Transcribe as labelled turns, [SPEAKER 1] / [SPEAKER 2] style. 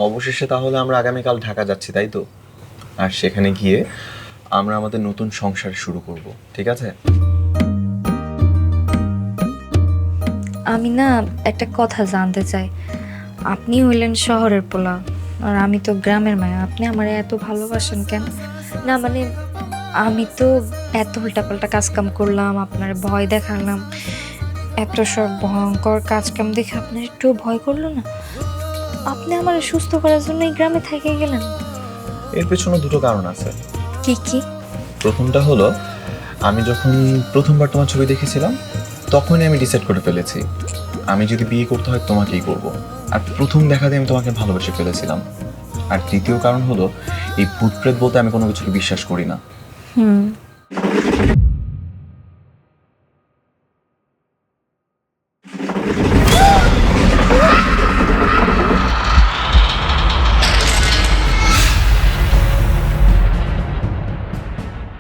[SPEAKER 1] অবশেষে তাহলে আমরা আগামীকাল ঢাকা যাচ্ছি, তাই তো? আর সেখানে গিয়ে আমরা আমাদের নতুন সংসার শুরু করব, ঠিক আছে?
[SPEAKER 2] আমি না একটা কথা জানতে চাই। আপনি হইলেন শহরের পোলা, আর আমি তো গ্রামের মায়া। আপনি আমার এত ভালোবাসেন কেন? না মানে, আমি তো এত উল্টাপাল্টা কাজকাম করলাম, আপনার ভয় দেখালাম, এত সব ভয়ঙ্কর কাজকাম দেখে আপনার একটু ভয় করলো না? আপনি আমার সুস্থ করার জন্য এই গ্রামে থেকে গেলেন।
[SPEAKER 1] এর পেছনে দুটো কারণ আছে।
[SPEAKER 2] কি কি?
[SPEAKER 1] প্রথমটা হলো, আমি যখন প্রথমবার তোমার ছবি দেখেছিলাম তখনই আমি ডিসাইড করে ফেলেছি আমি যদি বিয়ে করতে হয় তোমাকেই করব। আর প্রথম দেখাতে আমি তোমাকে ভালোবেসে ফেলেছিলাম। আর তৃতীয় কারণ হলো, এই ভূতপ্রেত বলতে আমি কোনো কিছুকে বিশ্বাস করি না।
[SPEAKER 2] হুম,